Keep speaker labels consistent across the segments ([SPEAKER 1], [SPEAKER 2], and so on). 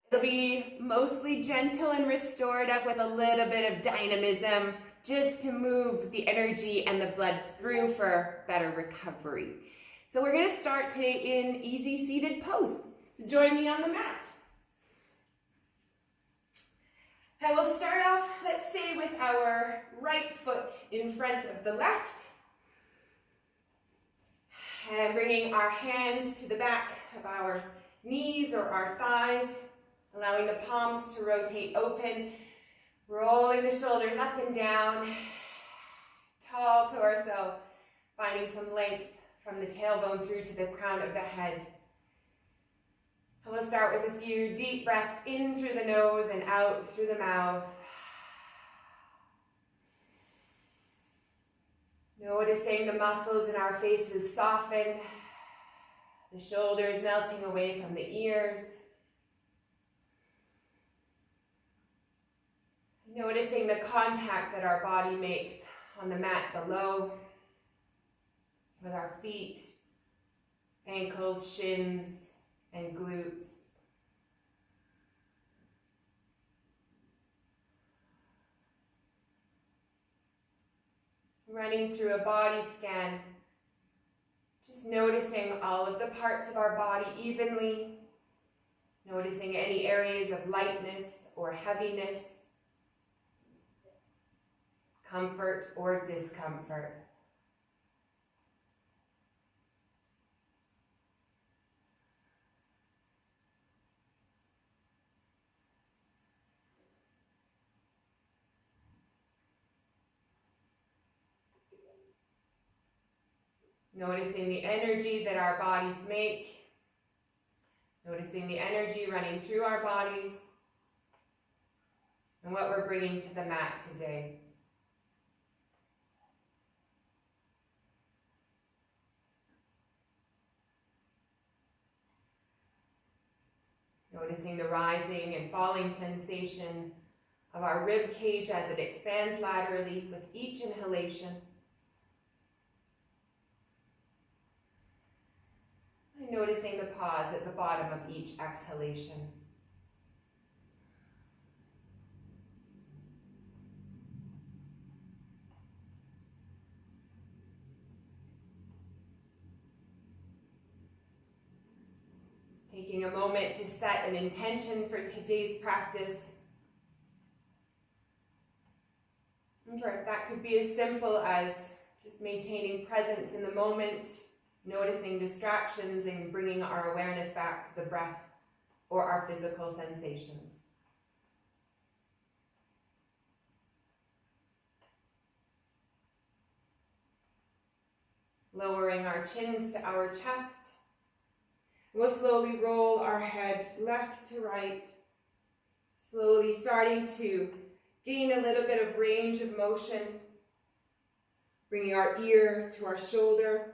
[SPEAKER 1] It'll be mostly gentle and restorative with a little bit of dynamism, just to move the energy and the blood through for better recovery. So we're going to start today in easy seated pose. So join me on the mat. And we'll start off, let's say, with our right foot in front of the left. And bringing our hands to the back of our knees or our thighs, allowing the palms to rotate open, rolling the shoulders up and down, tall torso, finding some length from the tailbone through to the crown of the head. And we'll start with a few deep breaths in through the nose and out through the mouth. Noticing the muscles in our faces soften, the shoulders melting away from the ears. Noticing the contact that our body makes on the mat below with our feet, ankles, shins, and glutes. Running through a body scan, just noticing all of the parts of our body evenly, noticing any areas of lightness or heaviness, comfort or discomfort. Noticing the energy that our bodies make, noticing the energy running through our bodies, and what we're bringing to the mat today. Noticing the rising and falling sensation of our rib cage as it expands laterally with each inhalation. And noticing the pause at the bottom of each exhalation. Taking a moment to set an intention for today's practice. Or that could be as simple as just maintaining presence in the moment, noticing distractions and bringing our awareness back to the breath or our physical sensations. Lowering our chins to our chest. We'll slowly roll our head left to right, slowly starting to gain a little bit of range of motion, bringing our ear to our shoulder.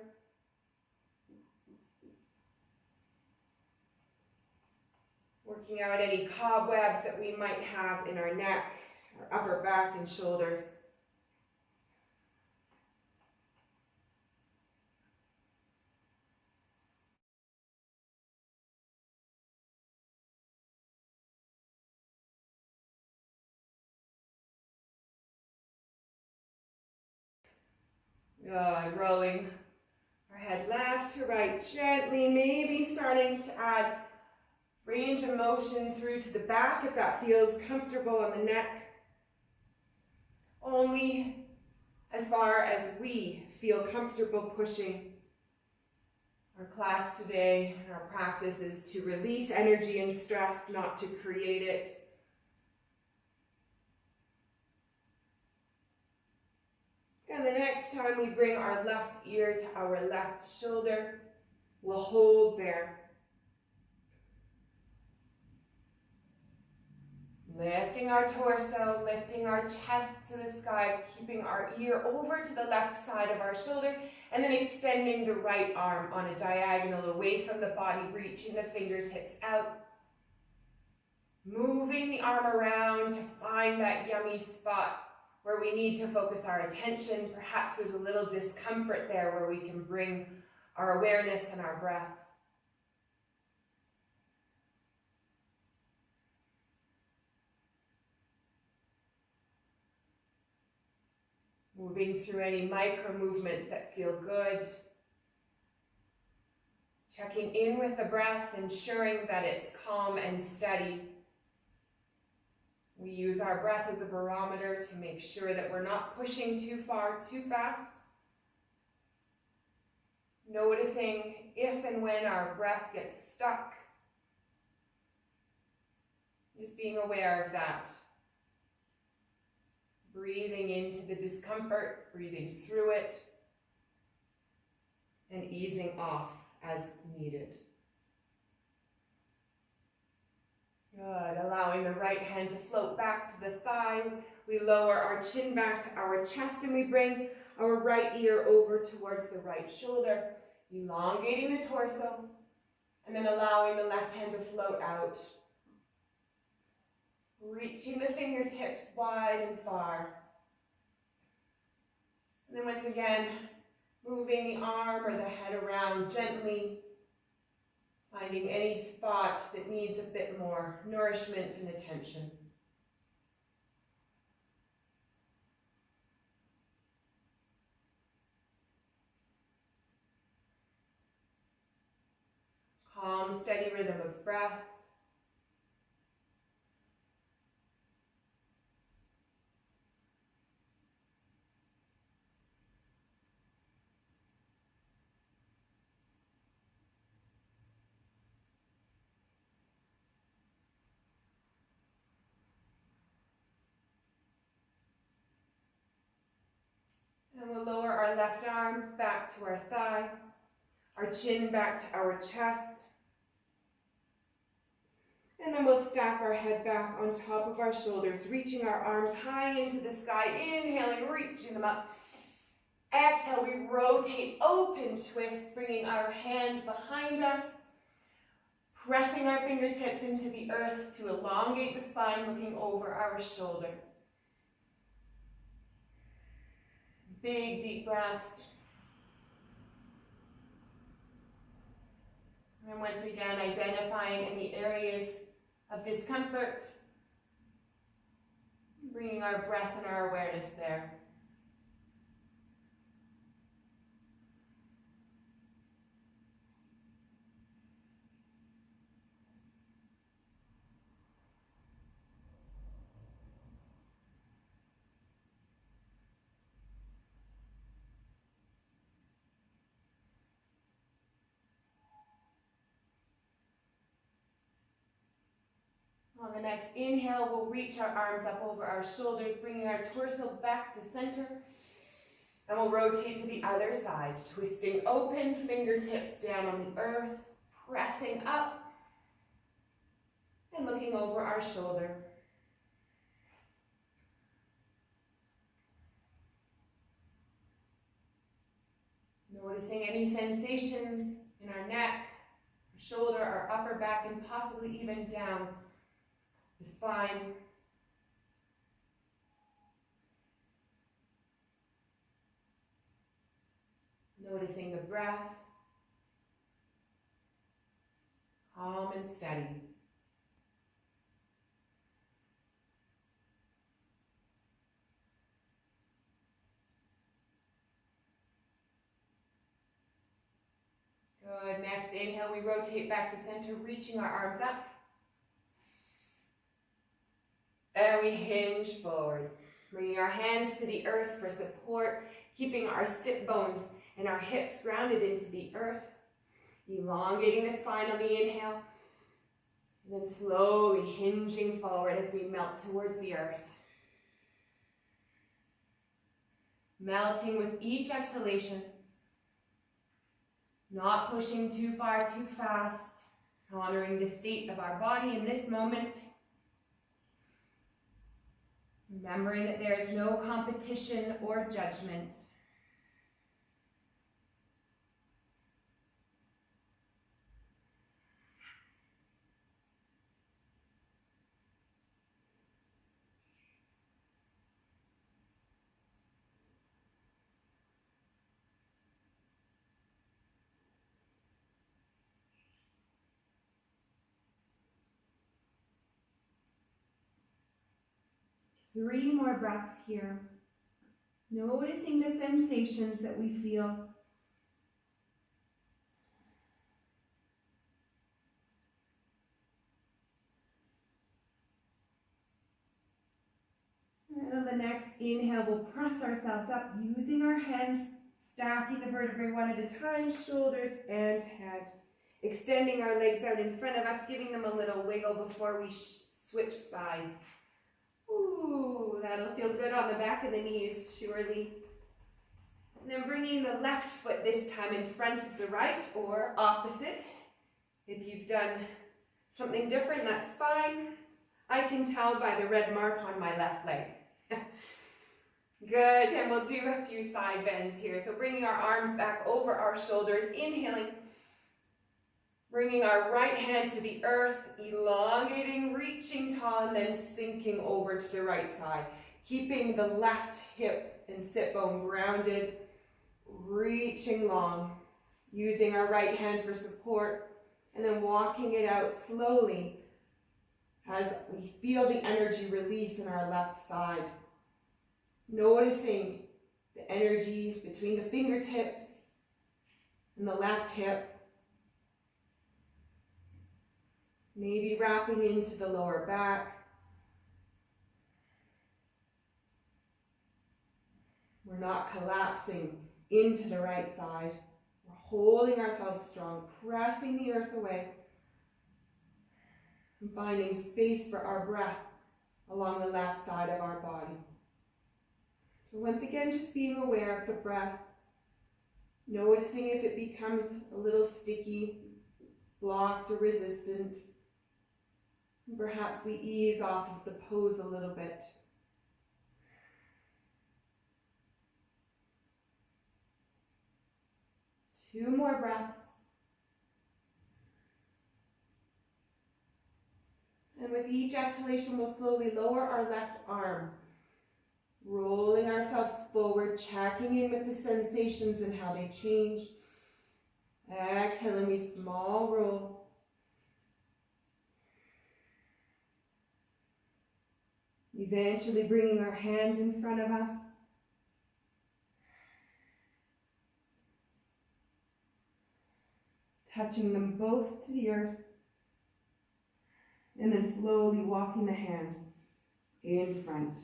[SPEAKER 1] Working out any cobwebs that we might have in our neck, our upper back and shoulders. Rolling our head left to right gently, maybe starting to add range of motion through to the back if that feels comfortable on the neck. Only as far as we feel comfortable pushing. Our class today, our practice is to release energy and stress, not to create it. And the next time we bring our left ear to our left shoulder, we'll hold there. Lifting our torso, lifting our chest to the sky, keeping our ear over to the left side of our shoulder, and then extending the right arm on a diagonal away from the body, reaching the fingertips out. Moving the arm around to find that yummy spot where we need to focus our attention. Perhaps there's a little discomfort there where we can bring our awareness and our breath. Moving through any micro movements that feel good. Checking in with the breath, ensuring that it's calm and steady. We use our breath as a barometer to make sure that we're not pushing too far, too fast. Noticing if and when our breath gets stuck. Just being aware of that. Breathing into the discomfort, breathing through it, and easing off as needed. Good. Allowing the right hand to float back to the thigh. We lower our chin back to our chest and we bring our right ear over towards the right shoulder, elongating the torso, and then allowing the left hand to float out. Reaching the fingertips wide and far. And then once again, moving the arm or the head around gently, finding any spot that needs a bit more nourishment and attention. Calm, steady rhythm of breath. And we'll lower our left arm back to our thigh, our chin back to our chest. And then we'll stack our head back on top of our shoulders, reaching our arms high into the sky. Inhaling, reaching them up. Exhale, we rotate, open twist, bringing our hand behind us, pressing our fingertips into the earth to elongate the spine, looking over our shoulder. Big, deep breaths. And once again, identifying any areas of discomfort, bringing our breath and our awareness there. On the next inhale, we'll reach our arms up over our shoulders, bringing our torso back to center. And we'll rotate to the other side, twisting open, fingertips down on the earth, pressing up, and looking over our shoulder. Noticing any sensations in our neck, our shoulder, our upper back, and possibly even down the spine. Noticing the breath, calm and steady. Good. Next inhale, we rotate back to center, reaching our arms up. And we hinge forward, bringing our hands to the earth for support, keeping our sit bones and our hips grounded into the earth, elongating the spine on the inhale, and then slowly hinging forward as we melt towards the earth. Melting with each exhalation, not pushing too far, too fast, honoring the state of our body in this moment. Remembering that there is no competition or judgment. Three more breaths here. Noticing the sensations that we feel. And on the next inhale, we'll press ourselves up using our hands, stacking the vertebrae one at a time, shoulders and head. Extending our legs out in front of us, giving them a little wiggle before we switch sides. Ooh, that'll feel good on the back of the knees, surely. And then bringing the left foot this time in front of the right or opposite. If you've done something different, that's fine. I can tell by the red mark on my left leg. Good, and we'll do a few side bends here. So bringing our arms back over our shoulders, inhaling. Bringing our right hand to the earth, elongating, reaching tall, and then sinking over to the right side. Keeping the left hip and sit bone grounded, reaching long. Using our right hand for support, and then walking it out slowly as we feel the energy release in our left side. Noticing the energy between the fingertips and the left hip. Maybe wrapping into the lower back. We're not collapsing into the right side. We're holding ourselves strong, pressing the earth away, and finding space for our breath along the left side of our body. So once again, just being aware of the breath, noticing if it becomes a little sticky, blocked, or resistant. Perhaps we ease off of the pose a little bit. Two more breaths. And with each exhalation, we'll slowly lower our left arm, rolling ourselves forward, checking in with the sensations and how they change. Exhaling, we small roll. Eventually bringing our hands in front of us. Touching them both to the earth. And then slowly walking the hand in front.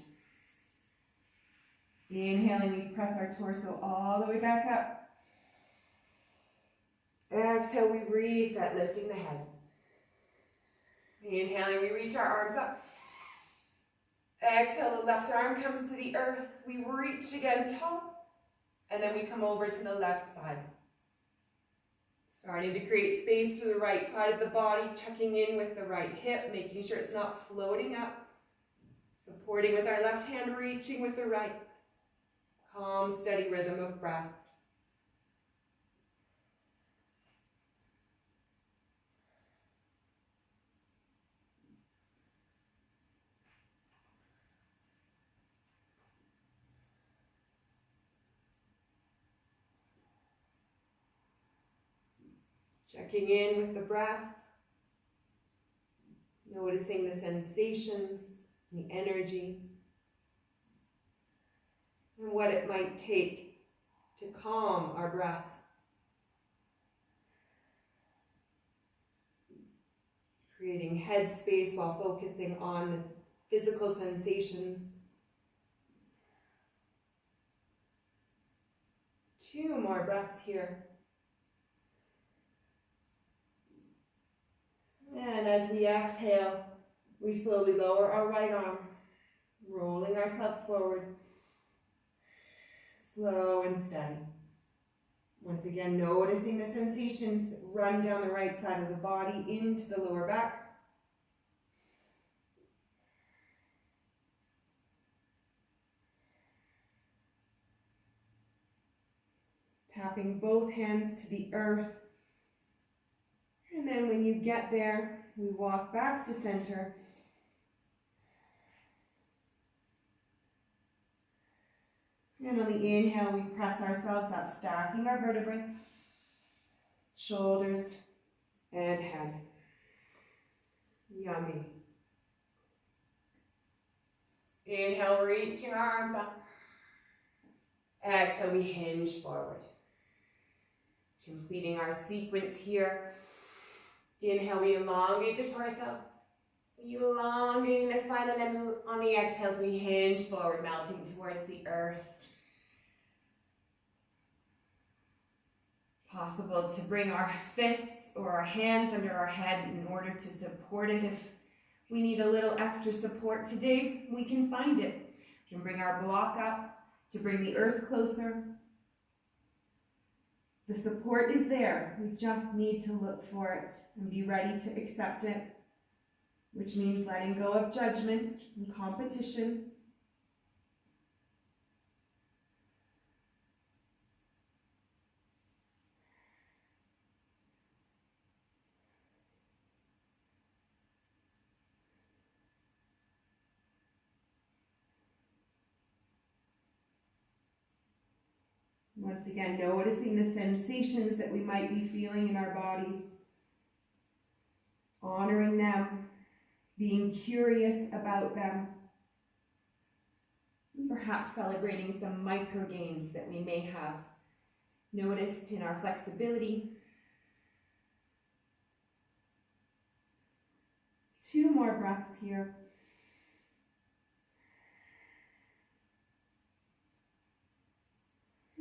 [SPEAKER 1] Inhaling, we press our torso all the way back up. Exhale, we reset, lifting the head. Inhaling, we reach our arms up. Exhale, the left arm comes to the earth. We reach again tall, and then we come over to the left side. Starting to create space through the right side of the body, checking in with the right hip, making sure it's not floating up. Supporting with our left hand, reaching with the right. Calm, steady rhythm of breath. Checking in with the breath, noticing the sensations, the energy, and what it might take to calm our breath. Creating headspace while focusing on the physical sensations. 2 more breaths here. And as we exhale, we slowly lower our right arm, rolling ourselves forward, slow and steady. Once again, noticing the sensations that run down the right side of the body into the lower back. Tapping both hands to the earth. And then when you get there, we walk back to center. And on the inhale, we press ourselves up, stacking our vertebrae, shoulders, and head. Yummy. Inhale, reaching our arms up. Exhale, we hinge forward. Completing our sequence here. Inhale, we elongate the torso. Elongating the spine, and then on the exhales, we hinge forward, melting towards the earth. Possible to bring our fists or our hands under our head in order to support it. If we need a little extra support today, we can find it. We can bring our block up to bring the earth closer. The support is there. We just need to look for it and be ready to accept it, which means letting go of judgment and competition. Once again, noticing the sensations that we might be feeling in our bodies, honoring them, being curious about them, and perhaps celebrating some micro gains that we may have noticed in our flexibility. 2 more breaths here.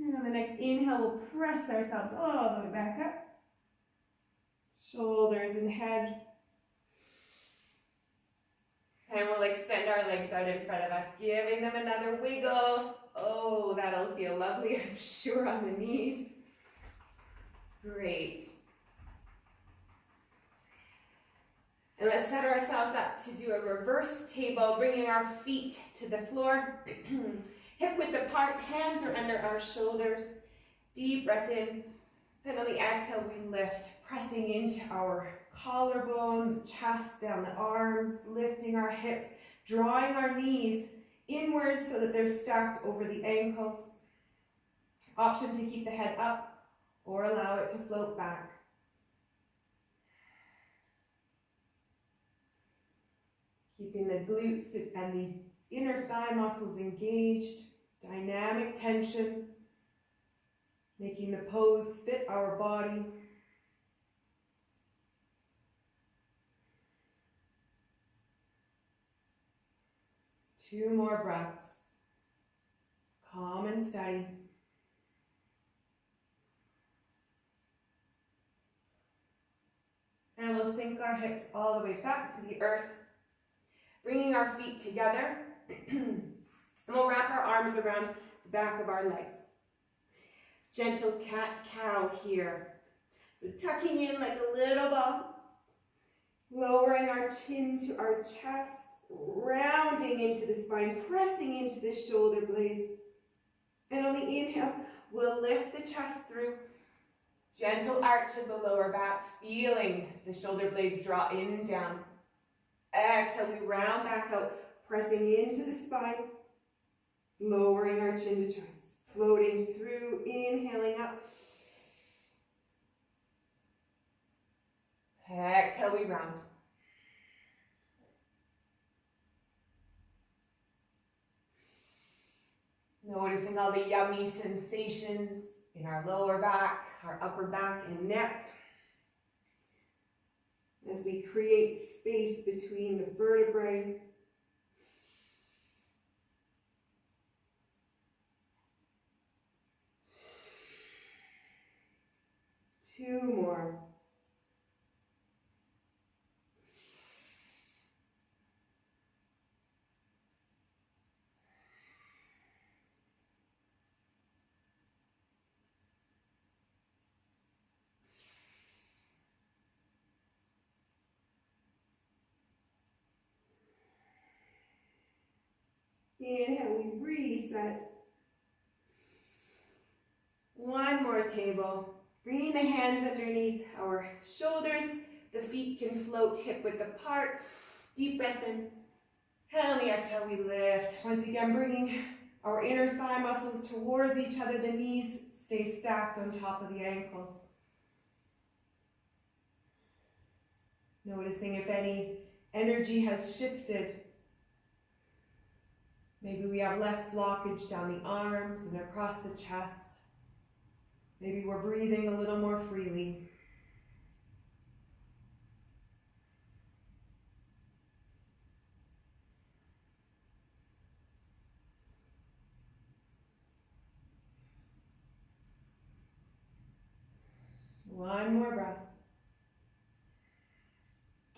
[SPEAKER 1] And on the next inhale, we'll press ourselves all the way back up. Shoulders and head. And we'll extend our legs out in front of us, giving them another wiggle. Oh, that'll feel lovely, I'm sure, on the knees. Great. And let's set ourselves up to do a reverse table, bringing our feet to the floor. Hip width apart, hands are under our shoulders. Deep breath in. And on the exhale, we lift, pressing into our collarbone, the chest, down the arms, lifting our hips, drawing our knees inwards so that they're stacked over the ankles. Option to keep the head up or allow it to float back. Keeping the glutes and the inner thigh muscles engaged, dynamic tension, making the pose fit our body. Two more breaths, calm and steady. And we'll sink our hips all the way back to the earth, bringing our feet together. And we'll wrap our arms around the back of our legs. Gentle cat-cow here. So tucking in like a little ball, lowering our chin to our chest, rounding into the spine, pressing into the shoulder blades. And on the inhale, we'll lift the chest through. Gentle arch of the lower back, feeling the shoulder blades draw in and down. Exhale, we round back out, pressing into the spine, lowering our chin to chest, floating through, inhaling up. Exhale, we round. Noticing all the yummy sensations in our lower back, our upper back and neck. As we create space between the vertebrae. Two more. Inhale, we reset. One more table. Bringing the hands underneath our shoulders. The feet can float hip width apart. Deep breath in. And on the exhale, we lift. Once again, bringing our inner thigh muscles towards each other. The knees stay stacked on top of the ankles. Noticing if any energy has shifted. Maybe we have less blockage down the arms and across the chest. Maybe we're breathing a little more freely. One more breath.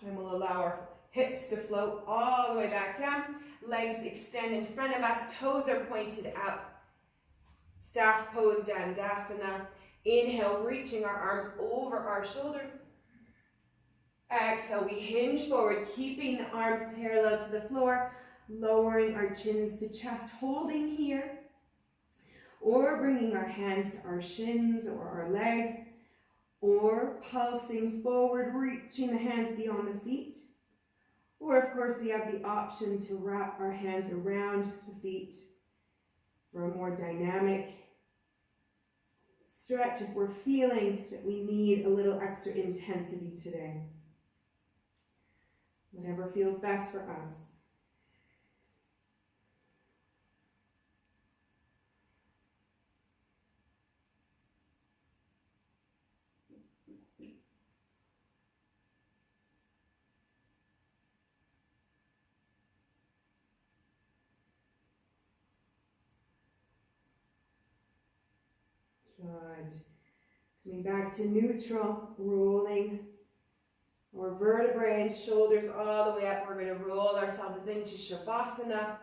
[SPEAKER 1] And we'll allow our hips to float all the way back down. Legs extend in front of us. Toes are pointed up. Staff pose, Dandasana. Inhale, reaching our arms over our shoulders. Exhale, we hinge forward, keeping the arms parallel to the floor, lowering our chins to chest, holding here, or bringing our hands to our shins or our legs, or pulsing forward, reaching the hands beyond the feet. Or of course, we have the option to wrap our hands around the feet for a more dynamic stretch if we're feeling that we need a little extra intensity today. Whatever feels best for us. Good. Coming back to neutral, rolling our vertebrae and shoulders all the way up. We're going to roll ourselves into Shavasana.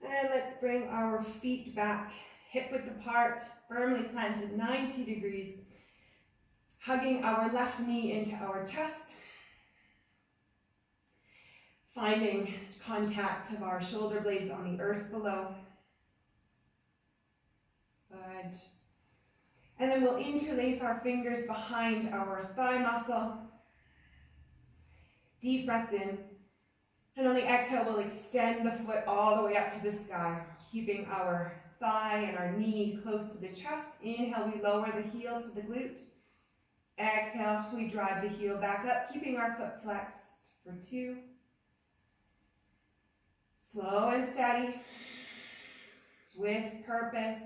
[SPEAKER 1] And let's bring our feet back, hip width apart, firmly planted 90 degrees, hugging our left knee into our chest. Finding contact of our shoulder blades on the earth below. Good. And then we'll interlace our fingers behind our thigh muscle. Deep breaths in. And on the exhale, we'll extend the foot all the way up to the sky, keeping our thigh and our knee close to the chest. Inhale, we lower the heel to the glute. Exhale, we drive the heel back up, keeping our foot flexed for 2. Slow and steady, with purpose,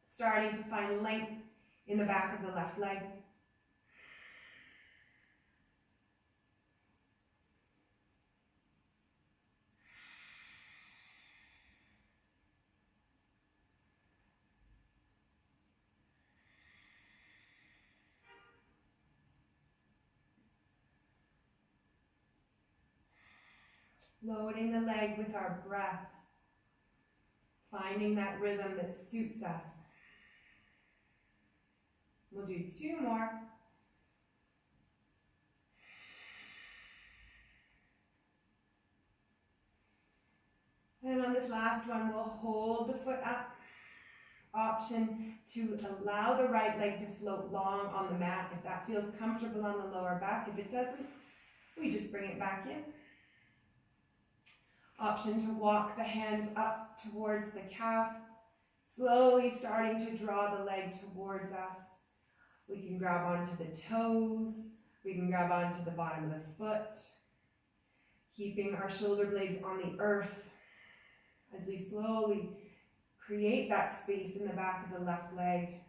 [SPEAKER 1] starting to find length in the back of the left leg. Floating the leg with our breath, finding that rhythm that suits us. We'll do 2 more. And on this last one, we'll hold the foot up. Option to allow the right leg to float long on the mat if that feels comfortable on the lower back. If it doesn't, we just bring it back in. Option to walk the hands up towards the calf, slowly starting to draw the leg towards us. We can grab onto the toes, we can grab onto the bottom of the foot, keeping our shoulder blades on the earth as we slowly create that space in the back of the left leg.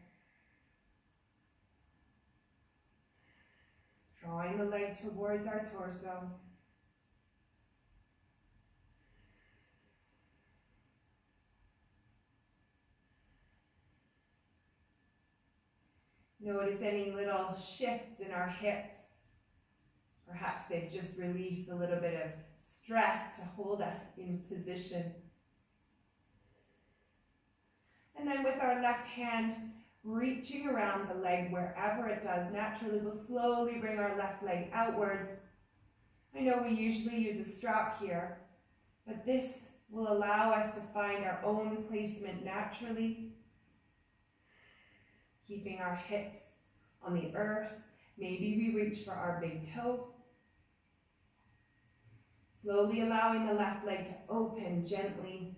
[SPEAKER 1] Drawing the leg towards our torso. Notice any little shifts in our hips. Perhaps they've just released a little bit of stress to hold us in position. And then with our left hand, reaching around the leg wherever it does naturally, we'll slowly bring our left leg outwards. I know we usually use a strap here, but this will allow us to find our own placement naturally. Keeping our hips on the earth. Maybe we reach for our big toe. Slowly allowing the left leg to open gently.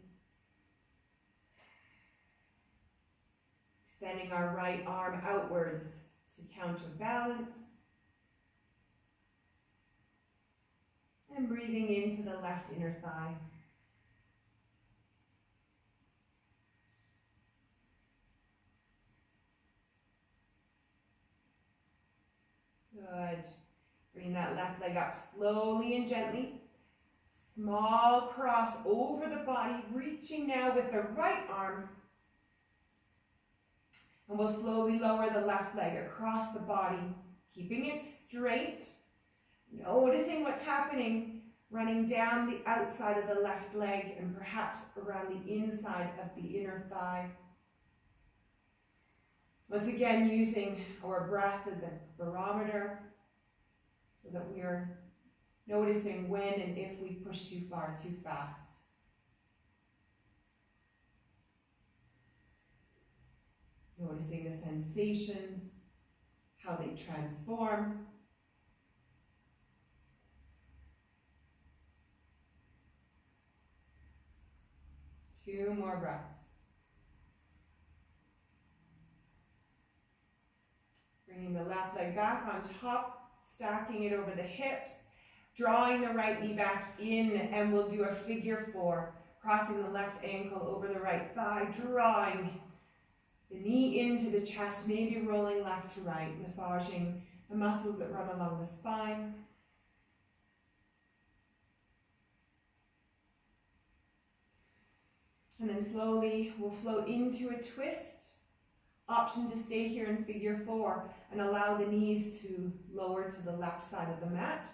[SPEAKER 1] Extending our right arm outwards to counterbalance. And breathing into the left inner thigh. Good. Bring that left leg up slowly and gently. Small cross over the body, reaching now with the right arm. And we'll slowly lower the left leg across the body, keeping it straight. Noticing what's happening, running down the outside of the left leg and perhaps around the inside of the inner thigh. Once again, using our breath as a barometer so that we are noticing when and if we push too far, too fast. Noticing the sensations, how they transform. Two more breaths. Bringing the left leg back on top, stacking it over the hips, drawing the right knee back in, and we'll do a figure four, crossing the left ankle over the right thigh, drawing the knee into the chest, maybe rolling left to right, massaging the muscles that run along the spine. And then slowly we'll float into a twist. Option to stay here in figure four and allow the knees to lower to the left side of the mat.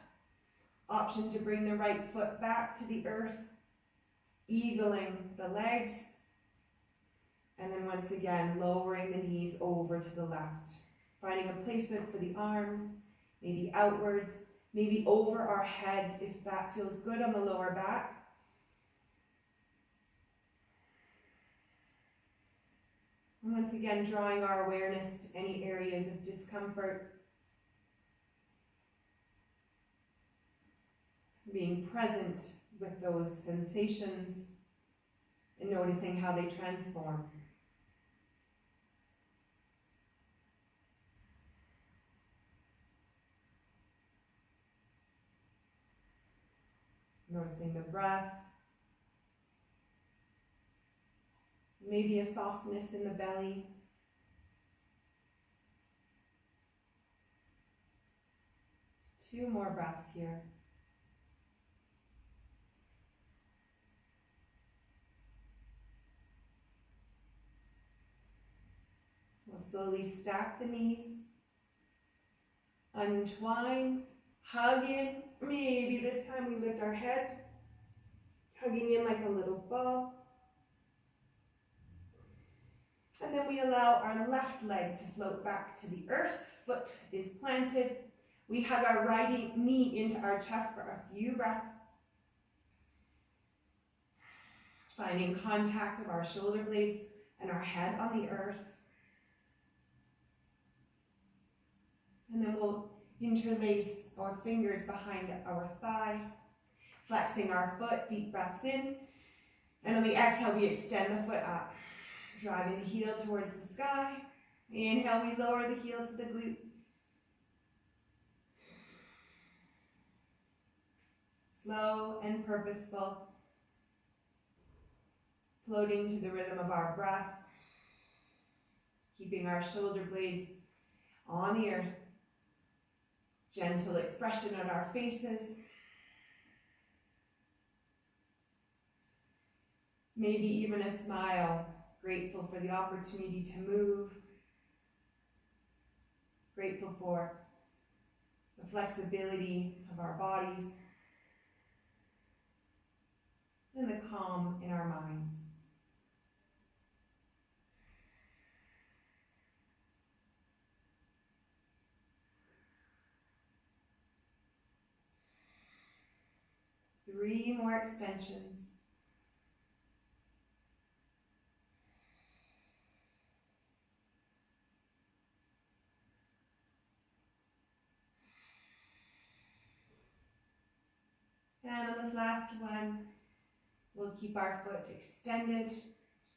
[SPEAKER 1] Option to bring the right foot back to the earth, eagling the legs. And then once again, lowering the knees over to the left. Finding a placement for the arms, maybe outwards, maybe over our head if that feels good on the lower back. And once again, drawing our awareness to any areas of discomfort. Being present with those sensations and noticing how they transform. Noticing the breath. Maybe a softness in the belly. Two more breaths here. We'll slowly stack the knees. Untwine, hug in. Maybe this time we lift our head, hugging in like a little ball. And then we allow our left leg to float back to the earth. Foot is planted. We hug our right knee into our chest for a few breaths. Finding contact of our shoulder blades and our head on the earth. And then we'll interlace our fingers behind our thigh, flexing our foot, deep breaths in. And on the exhale, we extend the foot up, driving the heel towards the sky. Inhale, we lower the heel to the glute. Slow and purposeful, floating to the rhythm of our breath, keeping our shoulder blades on the earth. Gentle expression on our faces. Maybe even a smile, grateful for the opportunity to move. Grateful for the flexibility of our bodies and the calm in our minds. Three more extensions. And on this last one, we'll keep our foot extended,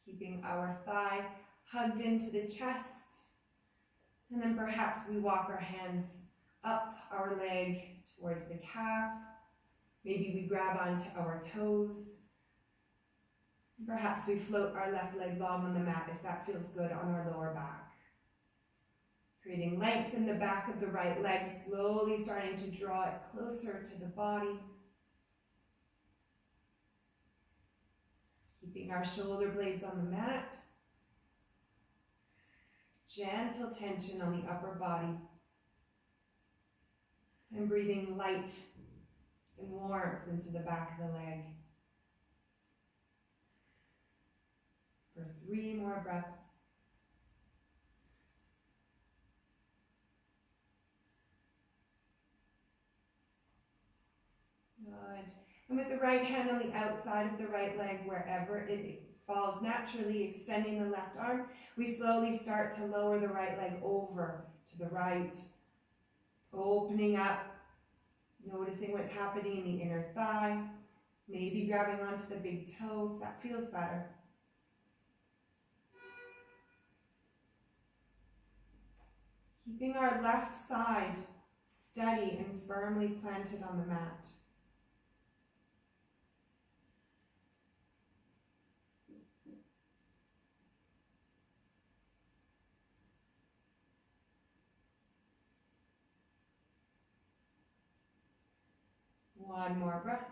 [SPEAKER 1] keeping our thigh hugged into the chest. And then perhaps we walk our hands up our leg towards the calf. Maybe we grab onto our toes. Perhaps we float our left leg long on the mat if that feels good on our lower back. Creating length in the back of the right leg, slowly starting to draw it closer to the body. Keeping our shoulder blades on the mat. Gentle tension on the upper body. And breathing light and warmth into the back of the leg. For 3 more breaths. Good. And with the right hand on the outside of the right leg, wherever it falls naturally, extending the left arm, we slowly start to lower the right leg over to the right, opening up, noticing what's happening in the inner thigh, maybe grabbing onto the big toe if that feels better. Keeping our left side steady and firmly planted on the mat. One more breath.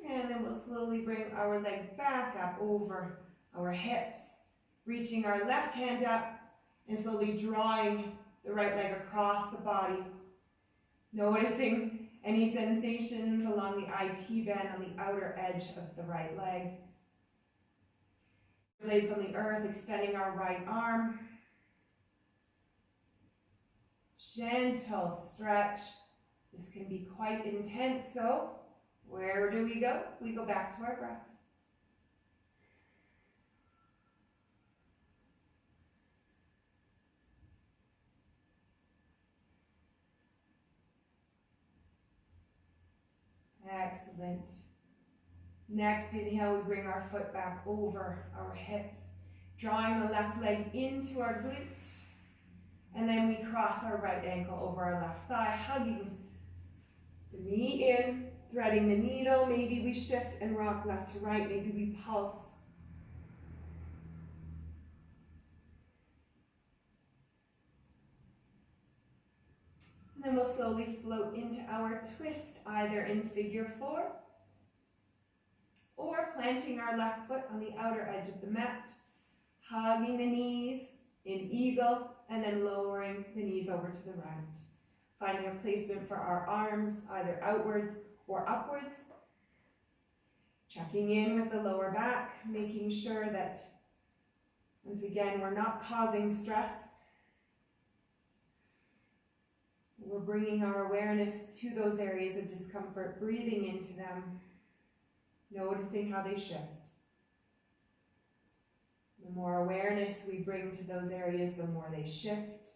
[SPEAKER 1] And then we'll slowly bring our leg back up over our hips, reaching our left hand up and slowly drawing the right leg across the body. Noticing any sensations along the IT band on the outer edge of the right leg. Blades on the earth, extending our right arm. Gentle stretch. This can be quite intense, so where do we go? We go back to our breath. Excellent. Next inhale, we bring our foot back over our hips, drawing the left leg into our glute, and then we cross our right ankle over our left thigh, hugging the knee in, threading the needle. Maybe we shift and rock left to right, maybe we pulse. And then we'll slowly float into our twist, either in figure 4 or planting our left foot on the outer edge of the mat, hugging the knees in eagle, and then lowering the knees over to the right. Finding a placement for our arms, either outwards or upwards. Checking in with the lower back, making sure that, once again, we're not causing stress. We're bringing our awareness to those areas of discomfort, breathing into them, noticing how they shift. The more awareness we bring to those areas, the more they shift,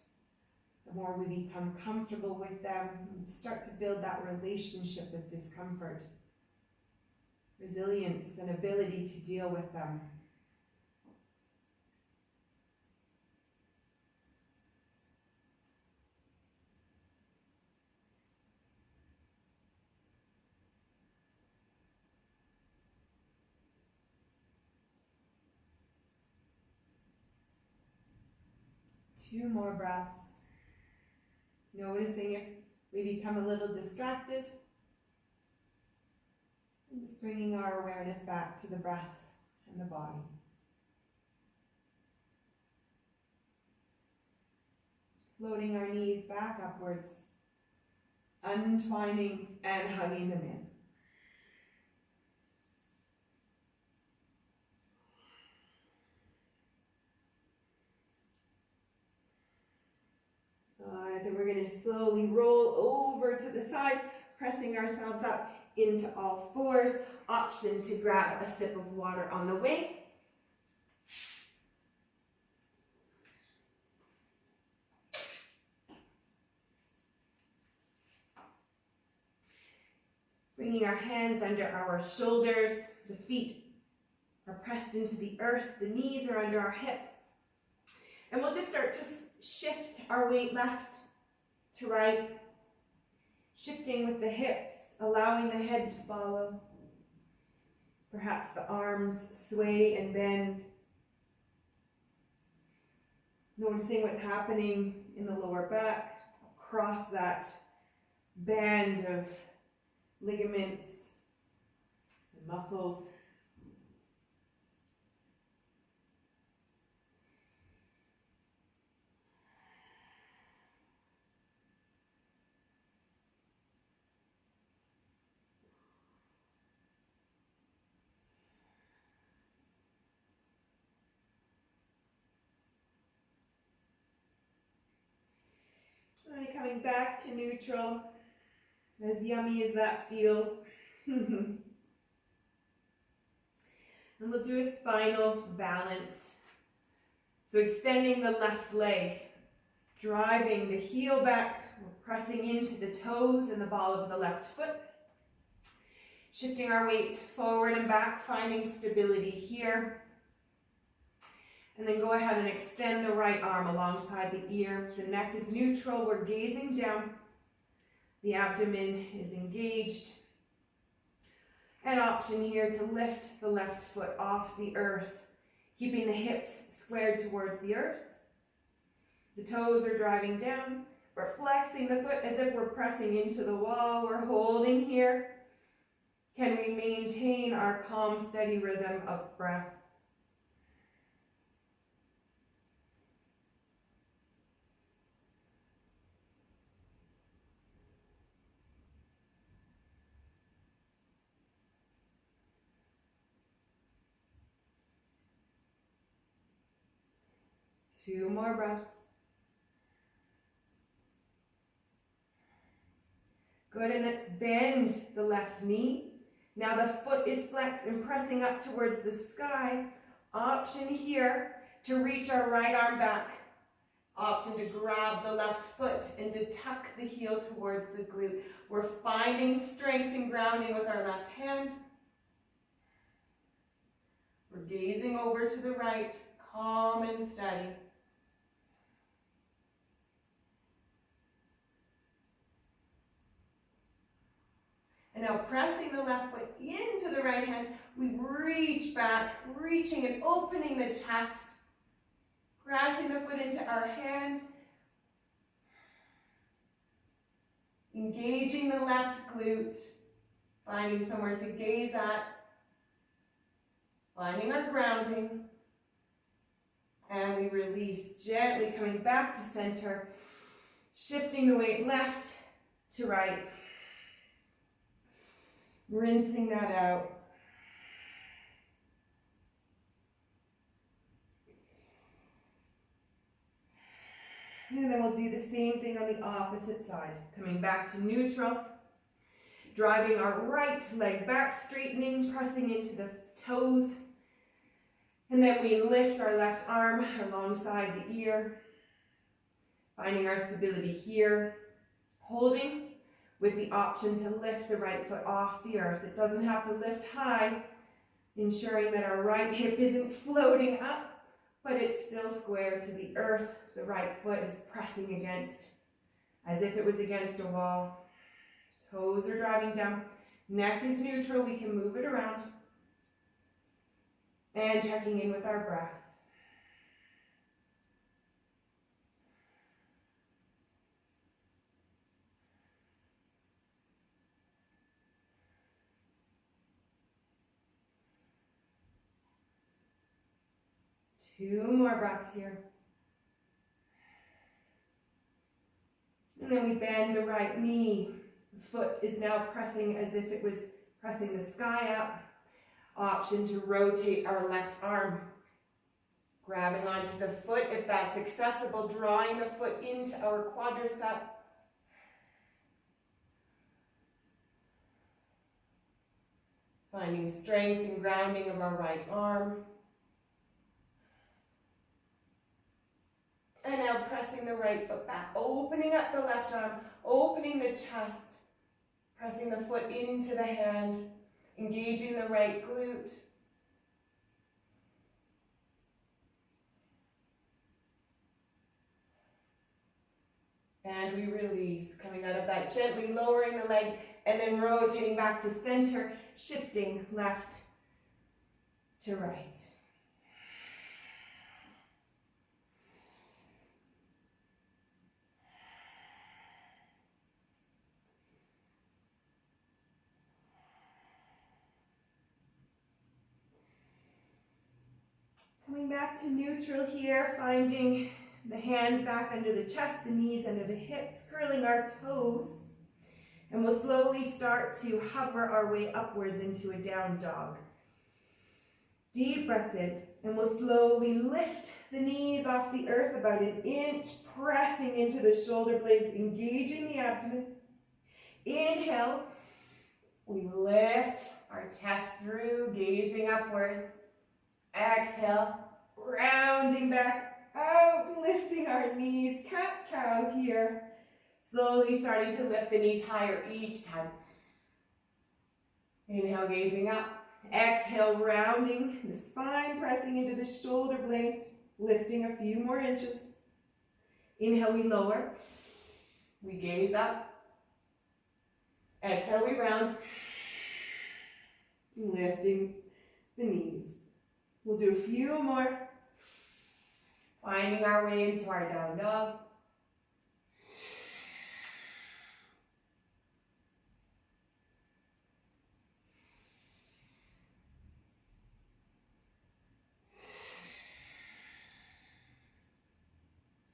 [SPEAKER 1] the more we become comfortable with them, and start to build that relationship with discomfort, resilience, and ability to deal with them. Two more breaths. Noticing if we become a little distracted. And just bringing our awareness back to the breath and the body. Floating our knees back upwards. Untwining and hugging them in. And we're going to slowly roll over to the side, pressing ourselves up into all fours. Option to grab a sip of water on the way. Bringing our hands under our shoulders, the feet are pressed into the earth, the knees are under our hips. And we'll just start to shift our weight left to right, shifting with the hips, allowing the head to follow. Perhaps the arms sway and bend. Noticing what's happening in the lower back, across that band of ligaments and muscles. And coming back to neutral, as yummy as that feels. And we'll do a spinal balance. So extending the left leg, driving the heel back, we're pressing into the toes and the ball of the left foot. Shifting our weight forward and back, finding stability here. And then go ahead and extend the right arm alongside the ear. The neck is neutral, we're gazing down. The abdomen is engaged. An option here to lift the left foot off the earth, keeping the hips squared towards the earth. The toes are driving down. We're flexing the foot as if we're pressing into the wall. We're holding here. Can we maintain our calm, steady rhythm of breath? Two more breaths. Good, and let's bend the left knee. Now the foot is flexed and pressing up towards the sky. Option here to reach our right arm back. Option to grab the left foot and to tuck the heel towards the glute. We're finding strength and grounding with our left hand. We're gazing over to the right, calm and steady. And now pressing the left foot into the right hand, we reach back, reaching and opening the chest. Pressing the foot into our hand. Engaging the left glute. Finding somewhere to gaze at. Finding our grounding. And we release, gently coming back to center. Shifting the weight left to right. Rinsing that out. And then we'll do the same thing on the opposite side. Coming back to neutral. Driving our right leg back, straightening, pressing into the toes. And then we lift our left arm alongside the ear. Finding our stability here. Holding. With the option to lift the right foot off the earth. It doesn't have to lift high, ensuring that our right hip isn't floating up, but it's still square to the earth. The right foot is pressing against, as if it was against a wall. Toes are driving down. Neck is neutral. We can move it around. And checking in with our breath. Two more breaths here. And then we bend the right knee. The foot is now pressing as if it was pressing the sky up. Option to rotate our left arm. Grabbing onto the foot if that's accessible, drawing the foot into our quadricep. Finding strength and grounding of our right arm. And now pressing the right foot back, opening up the left arm, opening the chest, pressing the foot into the hand, engaging the right glute. And we release, coming out of that, gently lowering the leg and then rotating back to center, shifting left to right. Coming back to neutral here, finding the hands back under the chest, the knees under the hips, curling our toes. And we'll slowly start to hover our way upwards into a down dog. Deep breaths in, and we'll slowly lift the knees off the earth about an inch, pressing into the shoulder blades, engaging the abdomen. Inhale, we lift our chest through, gazing upwards. Exhale, rounding back out, lifting our knees, cat-cow here. Slowly starting to lift the knees higher each time. Inhale, gazing up. Exhale, rounding the spine, pressing into the shoulder blades, lifting a few more inches. Inhale, we lower. We gaze up. Exhale, we round. Lifting the knees. We'll do a few more. Finding our way into our down dog.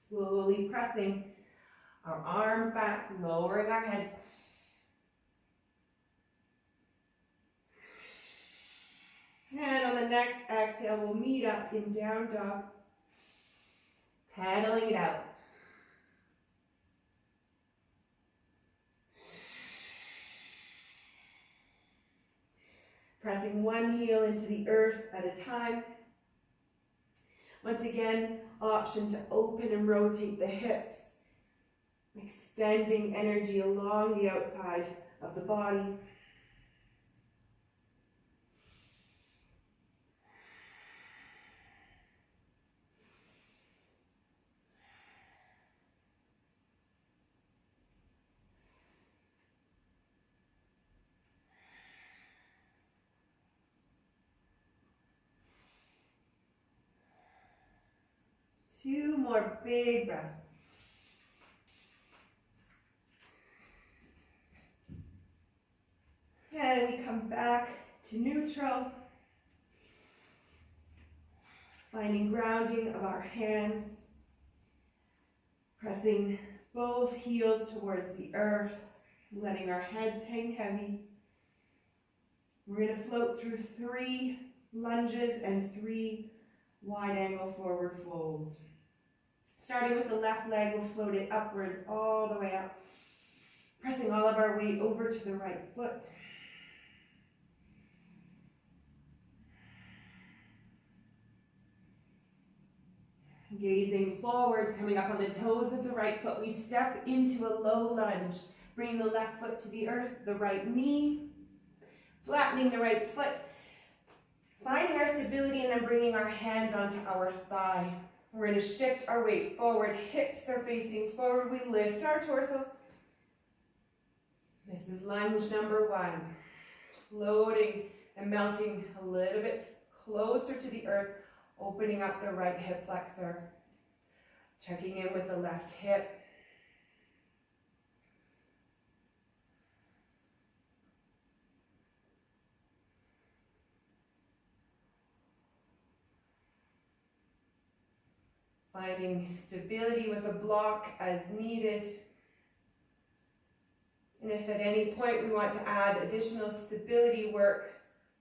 [SPEAKER 1] Slowly pressing our arms back, lowering our heads. And on the next exhale, we'll meet up in down dog, pedaling it out. Pressing one heel into the earth at a time. Once again, option to open and rotate the hips, extending energy along the outside of the body. Two more big breaths. And we come back to neutral. Finding grounding of our hands. Pressing both heels towards the earth. Letting our heads hang heavy. We're going to float through 3 lunges and 3 wide angle forward folds. Starting with the left leg, we'll float it upwards all the way up, pressing all of our weight over to the right foot. Gazing forward, coming up on the toes of the right foot, we step into a low lunge, bringing the left foot to the earth, the right knee, flattening the right foot, finding our stability, and then bringing our hands onto our thigh. We're going to shift our weight forward. Hips are facing forward. We lift our torso. This is lunge number 1. Floating and melting a little bit closer to the earth, opening up the right hip flexor. Checking in with the left hip. Finding stability with a block as needed. And if at any point we want to add additional stability work,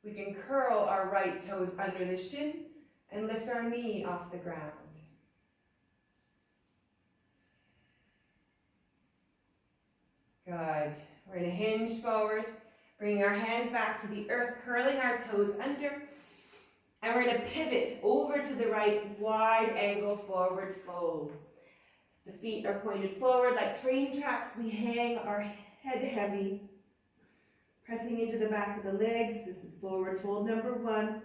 [SPEAKER 1] we can curl our right toes under the shin and lift our knee off the ground. Good. We're going to hinge forward, bringing our hands back to the earth, curling our toes under. And we're going to pivot over to the right, wide angle forward fold. The feet are pointed forward like train tracks. We hang our head heavy, pressing into the back of the legs. This is forward fold number 1.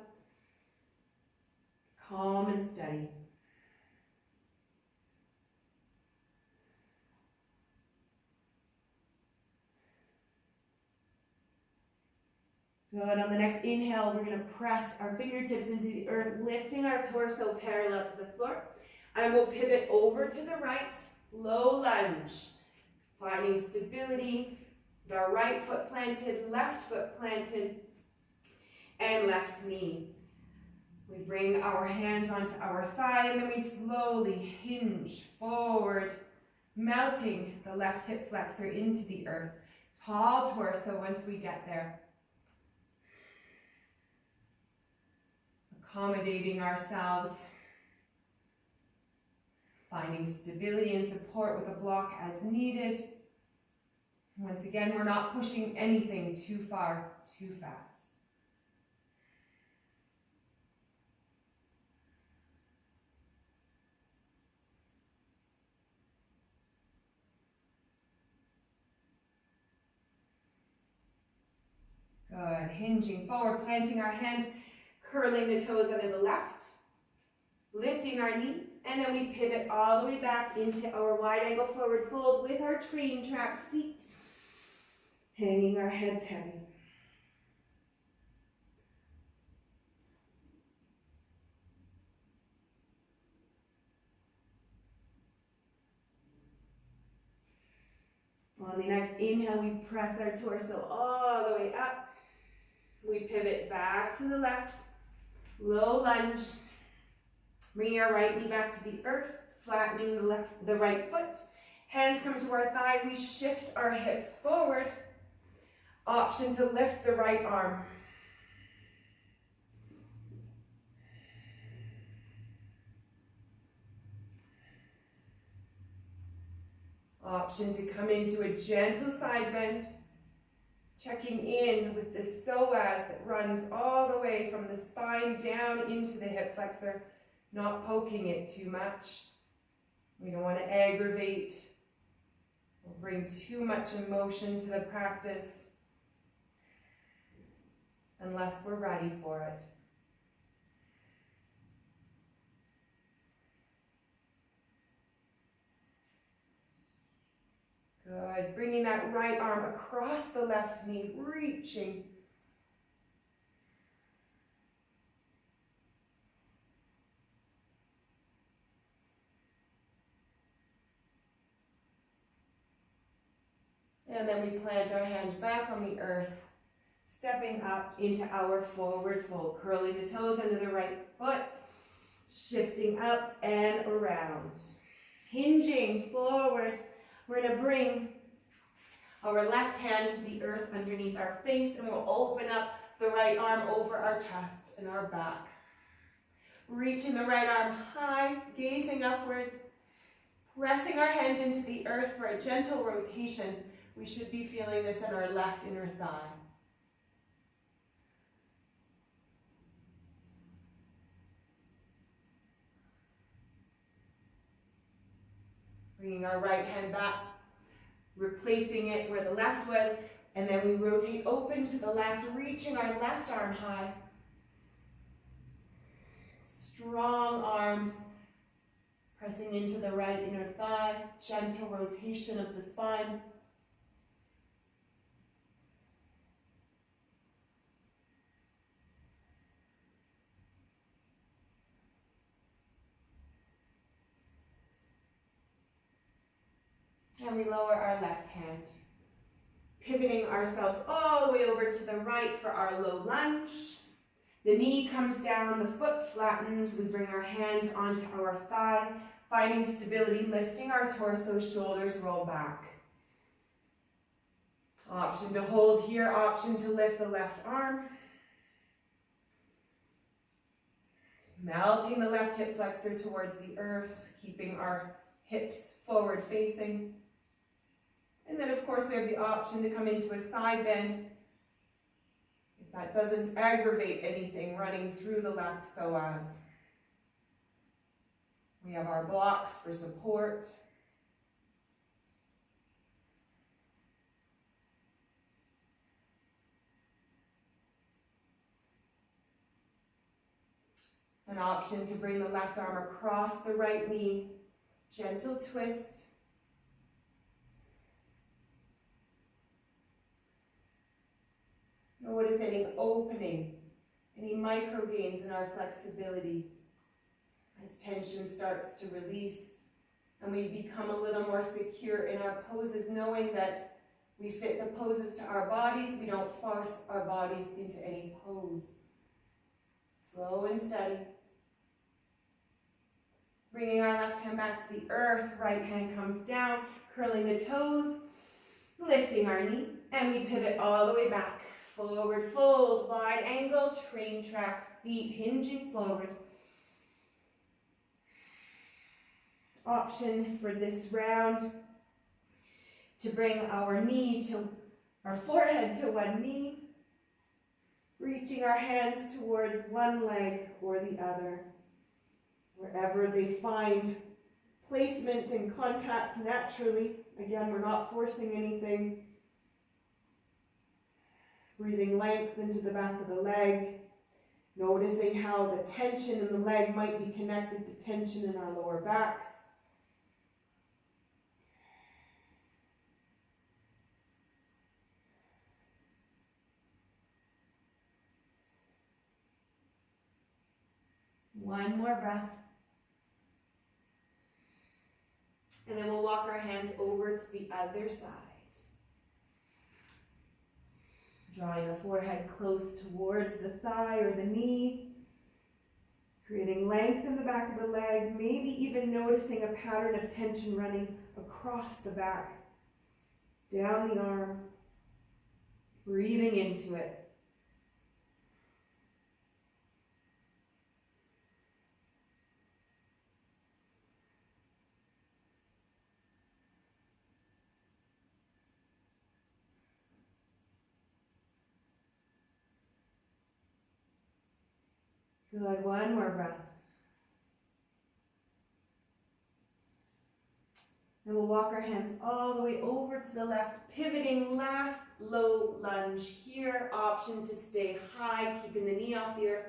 [SPEAKER 1] Calm and steady. Good. On the next inhale, we're going to press our fingertips into the earth, lifting our torso parallel to the floor. And we'll pivot over to the right, low lunge, finding stability. With our right foot planted, left foot planted, and left knee. We bring our hands onto our thigh, and then we slowly hinge forward, melting the left hip flexor into the earth. Tall torso once we get there. Accommodating ourselves. Finding stability and support with a block as needed. Once again, we're not pushing anything too far, too fast. Good. Hinging forward, planting our hands, curling the toes under the left, lifting our knee, and then we pivot all the way back into our wide angle forward fold with our train track feet, hanging our heads heavy. On the next inhale, we press our torso all the way up. We pivot back to the left, low lunge. Bring our right knee back to the earth, flattening the right foot. Hands come to our thigh. We shift our hips forward. Option to lift the right arm. Option to come into a gentle side bend. Checking in with the psoas that runs all the way from the spine down into the hip flexor, not poking it too much. We don't want to aggravate or bring too much emotion to the practice unless we're ready for it. Good. Bringing that right arm across the left knee, reaching. And then we plant our hands back on the earth, stepping up into our forward fold, curling the toes under the right foot, shifting up and around. Hinging forward. We're going to bring our left hand to the earth underneath our face, and we'll open up the right arm over our chest and our back. Reaching the right arm high, gazing upwards, pressing our hand into the earth for a gentle rotation. We should be feeling this in our left inner thigh. Bringing our right hand back, replacing it where the left was, and then we rotate open to the left, reaching our left arm high. Strong arms, pressing into the right inner thigh, gentle rotation of the spine. And we lower our left hand, pivoting ourselves all the way over to the right for our low lunge. The knee comes down, the foot flattens. We bring our hands onto our thigh, finding stability, lifting our torso, shoulders roll back. Option to hold here, option to lift the left arm. Melting the left hip flexor towards the earth, keeping our hips forward facing. And then of course we have the option to come into a side bend. If that doesn't aggravate anything running through the left psoas. We have our blocks for support. An option to bring the left arm across the right knee, gentle twist. Notice any opening, any micro gains in our flexibility as tension starts to release and we become a little more secure in our poses, knowing that we fit the poses to our bodies. We don't force our bodies into any pose. Slow and steady. Bringing our left hand back to the earth, right hand comes down, curling the toes, lifting our knee, and we pivot all the way back. Forward fold, wide angle, train track, feet hinging forward. Option for this round to bring our forehead to one knee, reaching our hands towards one leg or the other, wherever they find placement and contact naturally. Again, we're not forcing anything. Breathing length into the back of the leg, noticing how the tension in the leg might be connected to tension in our lower backs. One more breath. And then we'll walk our hands over to the other side. Drawing the forehead close towards the thigh or the knee. Creating length in the back of the leg. Maybe even noticing a pattern of tension running across the back. Down the arm. Breathing into it. Good, one more breath. And we'll walk our hands all the way over to the left, pivoting last low lunge here. Option to stay high, keeping the knee off the earth.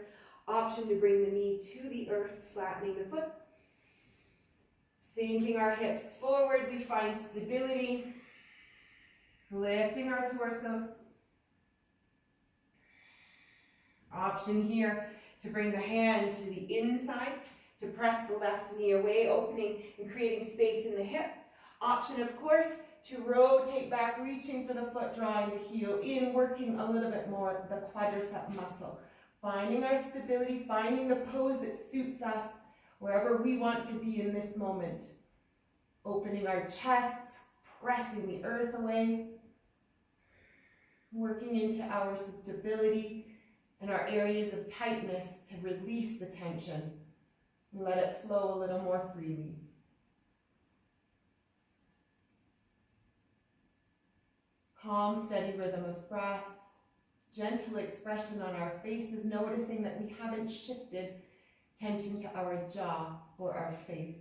[SPEAKER 1] Option to bring the knee to the earth, flattening the foot. Sinking our hips forward, we find stability. Lifting our torsos. Option here to bring the hand to the inside, to press the left knee away, opening and creating space in the hip. Option, of course, to rotate back, reaching for the foot, drawing the heel in, working a little bit more the quadricep muscle. Finding our stability, finding the pose that suits us wherever we want to be in this moment. Opening our chests, pressing the earth away. Working into our stability and our areas of tightness to release the tension and let it flow a little more freely. Calm, steady rhythm of breath, gentle expression on our faces, noticing that we haven't shifted tension to our jaw or our face.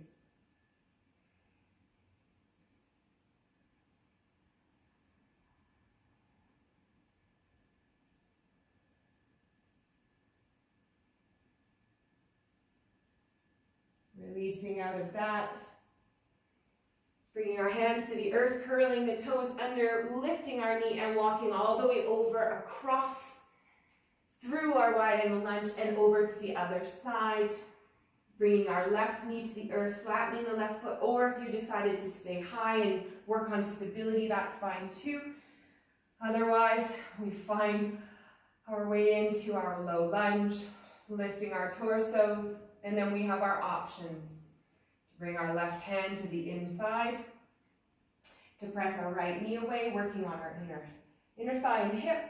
[SPEAKER 1] Releasing out of that. Bringing our hands to the earth, curling the toes under, lifting our knee and walking all the way over, across, through our wide angle lunge and over to the other side. Bringing our left knee to the earth, flattening the left foot, or if you decided to stay high and work on stability, that's fine too. Otherwise, we find our way into our low lunge, lifting our torsos. And then we have our options to bring our left hand to the inside, to press our right knee away, working on our inner thigh and hip,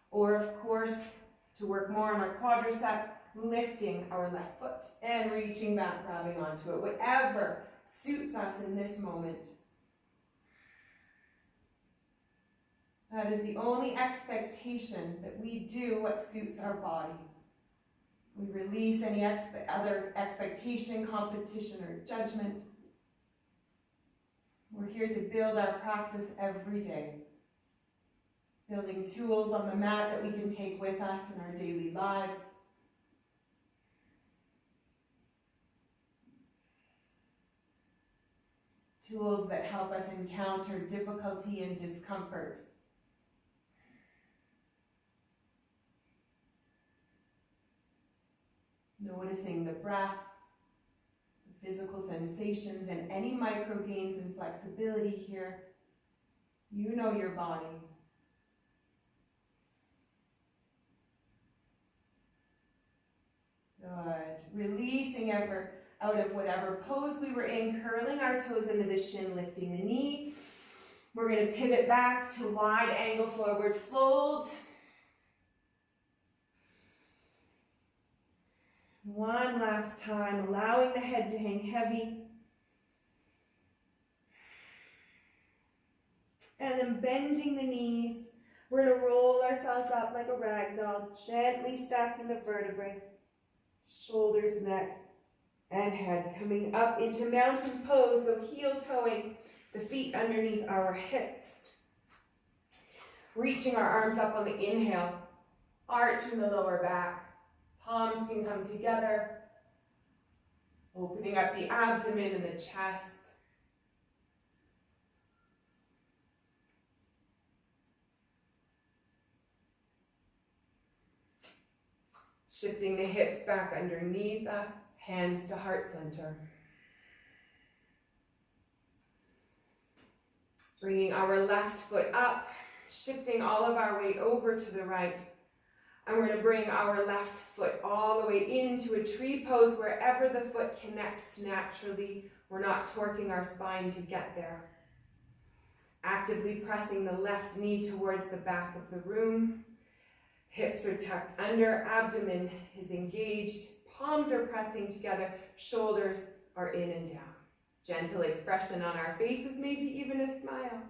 [SPEAKER 1] or of course, to work more on our quadricep, lifting our left foot and reaching back, grabbing onto it, whatever suits us in this moment. That is the only expectation, that we do what suits our body. We release any other expectation, competition, or judgment. We're here to build our practice every day. Building tools on the mat that we can take with us in our daily lives. Tools that help us encounter difficulty and discomfort. Noticing the breath, the physical sensations, and any micro gains in flexibility here. You know your body. Good. Releasing out of whatever pose we were in, curling our toes into the shin, lifting the knee. We're going to pivot back to wide angle forward fold. One last time, allowing the head to hang heavy. And then bending the knees. We're going to roll ourselves up like a rag doll, gently stacking the vertebrae. Shoulders, neck, and head. Coming up into mountain pose, so heel toeing the feet underneath our hips. Reaching our arms up on the inhale, arching the lower back. Palms can come together, opening up the abdomen and the chest. Shifting the hips back underneath us, hands to heart center. Bringing our left foot up, shifting all of our weight over to the right. And we're going to bring our left foot all the way into a tree pose wherever the foot connects naturally. We're not torquing our spine to get there. Actively pressing the left knee towards the back of the room. Hips are tucked under, abdomen is engaged, palms are pressing together, shoulders are in and down. Gentle expression on our faces, maybe even a smile.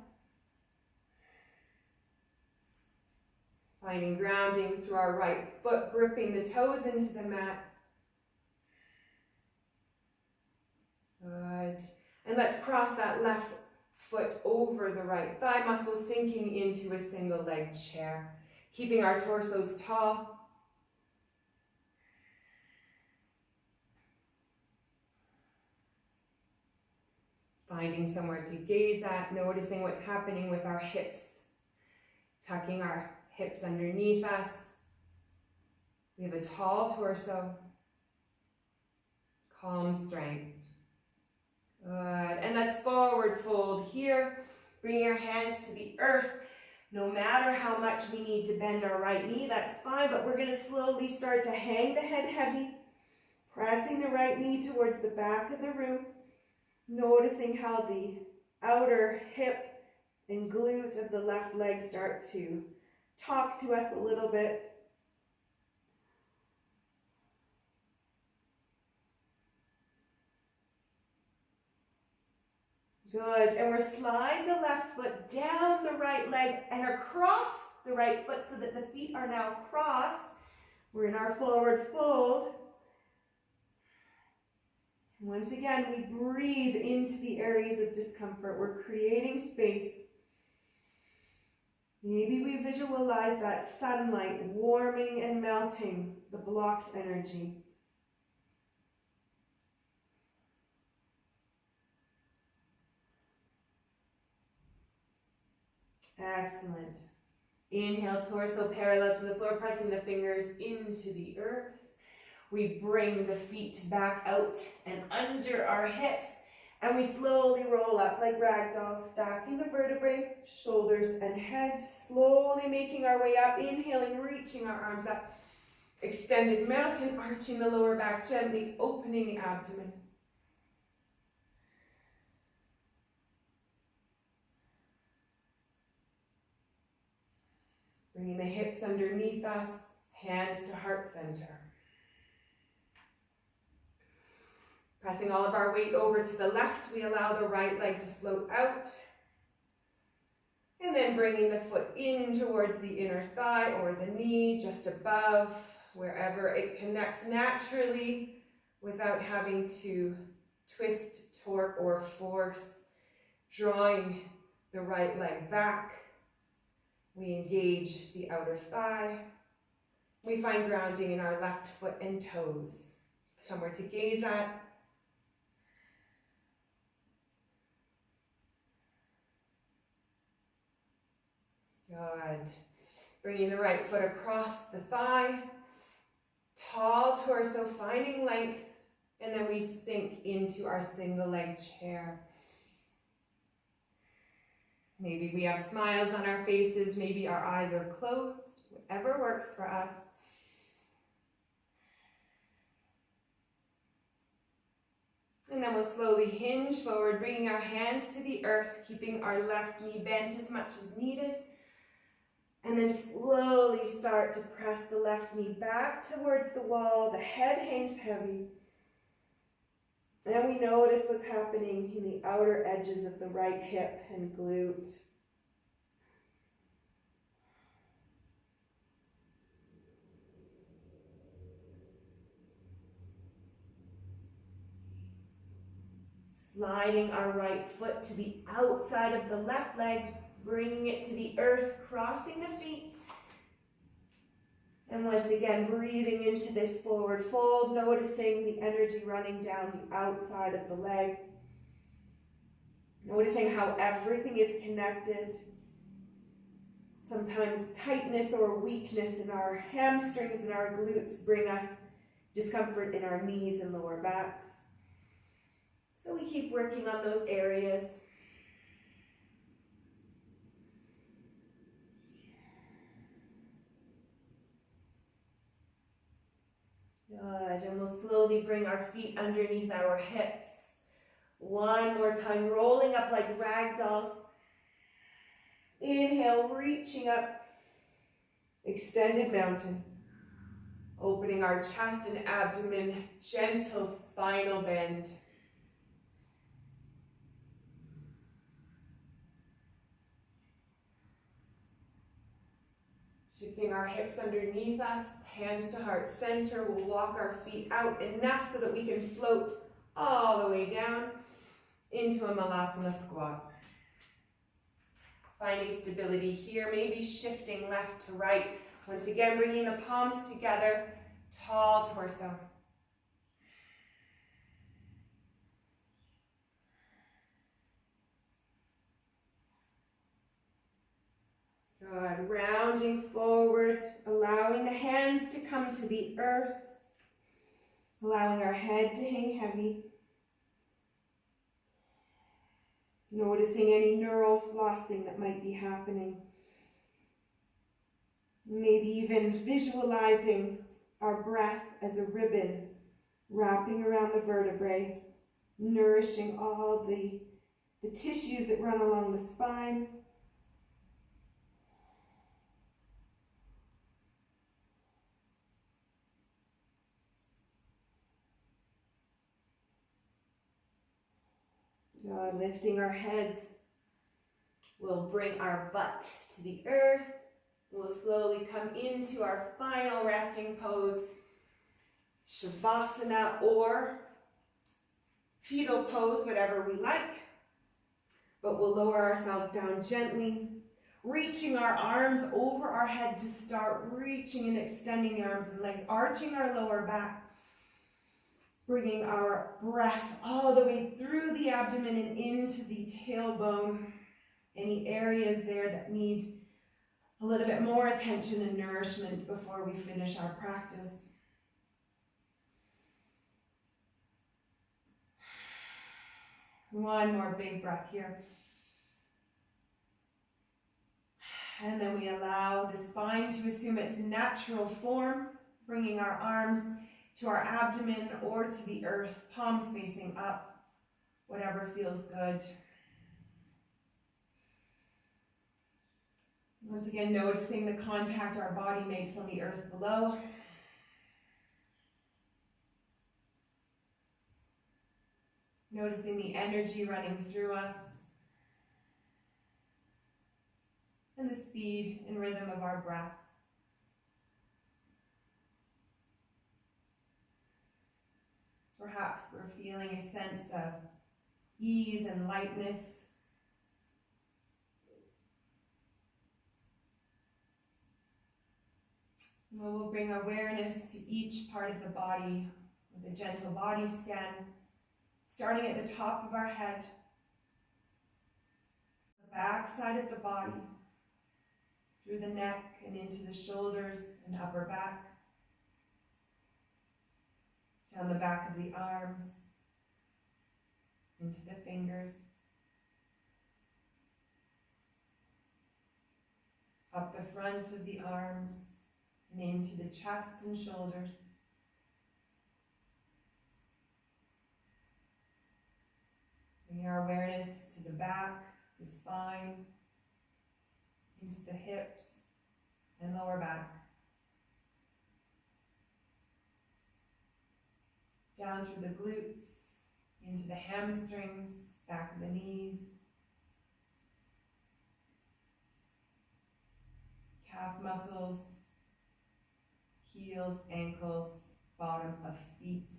[SPEAKER 1] Finding grounding through our right foot, gripping the toes into the mat. Good. And let's cross that left foot over the right thigh muscle, sinking into a single leg chair. Keeping our torsos tall. Finding somewhere to gaze at, noticing what's happening with our hips. Tucking our hips underneath us. We have a tall torso. Calm strength. Good. And let's forward fold here. Bring your hands to the earth. No matter how much we need to bend our right knee, that's fine, but we're going to slowly start to hang the head heavy, pressing the right knee towards the back of the room, noticing how the outer hip and glute of the left leg start to talk to us a little bit. Good, and we're sliding the left foot down the right leg and across the right foot so that the feet are now crossed. We're in our forward fold. And once again, we breathe into the areas of discomfort. We're creating space. Maybe we visualize that sunlight warming and melting the blocked energy. Excellent. Inhale, torso parallel to the floor, pressing the fingers into the earth. We bring the feet back out and under our hips, and we slowly roll up like ragdolls, stacking the vertebrae, shoulders and head, slowly making our way up, inhaling, reaching our arms up. Extended mountain, arching the lower back, gently opening the abdomen. Bringing the hips underneath us, hands to heart center. Pressing all of our weight over to the left, we allow the right leg to float out. And then bringing the foot in towards the inner thigh or the knee, just above, wherever it connects naturally without having to twist, torque, or force. Drawing the right leg back. We engage the outer thigh. We find grounding in our left foot and toes. Somewhere to gaze at. Good. Bringing the right foot across the thigh. Tall torso, finding length, and then we sink into our single leg chair. Maybe we have smiles on our faces, maybe our eyes are closed, whatever works for us. And then we'll slowly hinge forward, bringing our hands to the earth, keeping our left knee bent as much as needed. And then slowly start to press the left knee back towards the wall. The head hangs heavy. And we notice what's happening in the outer edges of the right hip and glute. Sliding our right foot to the outside of the left leg, bringing it to the earth, crossing the feet. And once again, breathing into this forward fold, noticing the energy running down the outside of the leg. Noticing how everything is connected. Sometimes tightness or weakness in our hamstrings and our glutes bring us discomfort in our knees and lower backs. So we keep working on those areas. Good, and we'll slowly bring our feet underneath our hips. One more time, rolling up like rag dolls. Inhale, reaching up. Extended mountain. Opening our chest and abdomen, gentle spinal bend. Shifting our hips underneath us, hands to heart center. We'll walk our feet out enough so that we can float all the way down into a Malasana squat. Finding stability here, maybe shifting left to right. Once again, bringing the palms together, tall torso. Good, rounding forward, allowing the hands to come to the earth, allowing our head to hang heavy. Noticing any neural flossing that might be happening. Maybe even visualizing our breath as a ribbon wrapping around the vertebrae, nourishing all the tissues that run along the spine. Lifting our heads, we'll bring our butt to the earth. We'll slowly come into our final resting pose, Shavasana or fetal pose, whatever we like. But we'll lower ourselves down gently, reaching our arms over our head to start reaching and extending the arms and legs, arching our lower back. Bringing our breath all the way through the abdomen and into the tailbone. Any areas there that need a little bit more attention and nourishment before we finish our practice. One more big breath here. And then we allow the spine to assume its natural form, bringing our arms to our abdomen or to the earth, palms facing up, whatever feels good. Once again, noticing the contact our body makes on the earth below. Noticing the energy running through us. And the speed and rhythm of our breath. Perhaps we're feeling a sense of ease and lightness. We'll bring awareness to each part of the body with a gentle body scan, starting at the top of our head, the back side of the body, through the neck and into the shoulders and upper back. down the back of the arms, into the fingers, up the front of the arms, and into the chest and shoulders. Bring our awareness to the back, the spine, into the hips and lower back. Down through the glutes, into the hamstrings, back of the knees, calf muscles, heels, ankles, bottom of feet.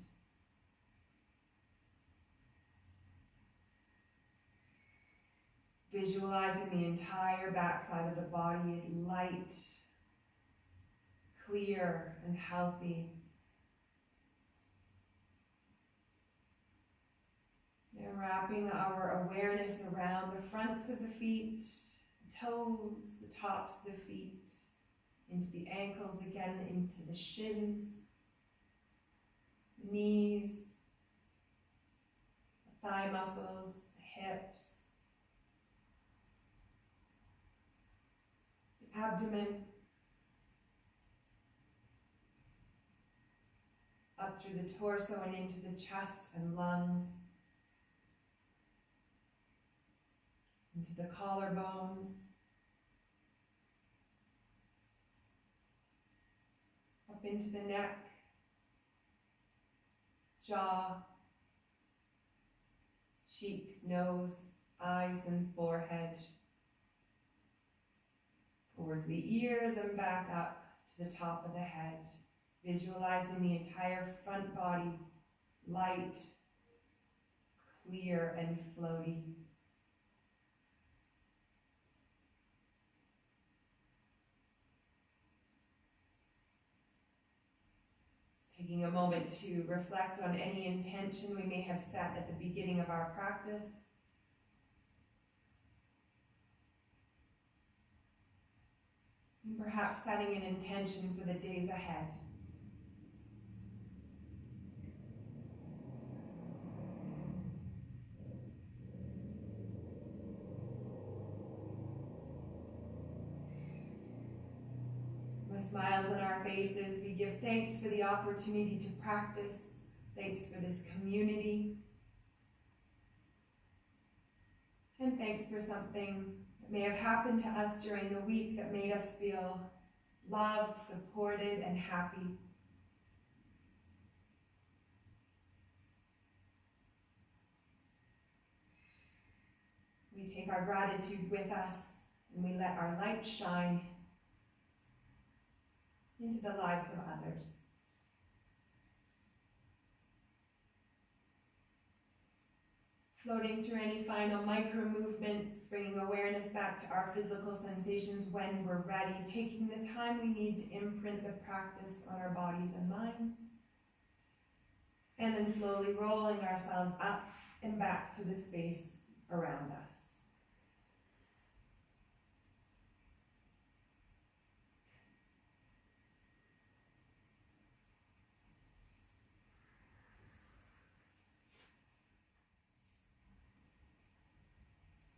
[SPEAKER 1] Visualizing the entire backside of the body light, clear, and healthy. And wrapping our awareness around the fronts of the feet, the toes, the tops of the feet, into the ankles again, into the shins, the knees, the thigh muscles, the hips, the abdomen, up through the torso and into the chest and lungs, into the collarbones, up into the neck, jaw, cheeks, nose, eyes, and forehead, towards the ears and back up to the top of the head, visualizing the entire front body light, clear, and floaty. Taking a moment to reflect on any intention we may have set at the beginning of our practice. And perhaps setting an intention for the days ahead. With smiles on our faces, we give thanks for the opportunity to practice. Thanks for this community. And thanks for something that may have happened to us during the week that made us feel loved, supported, and happy. We take our gratitude with us and we let our light shine into the lives of others. Floating through any final micro movements, bringing awareness back to our physical sensations when we're ready, taking the time we need to imprint the practice on our bodies and minds, and then slowly rolling ourselves up and back to the space around us.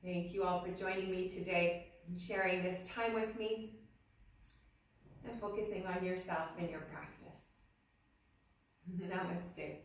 [SPEAKER 1] Thank you all for joining me today and sharing this time with me and focusing on yourself and your practice. Namaste.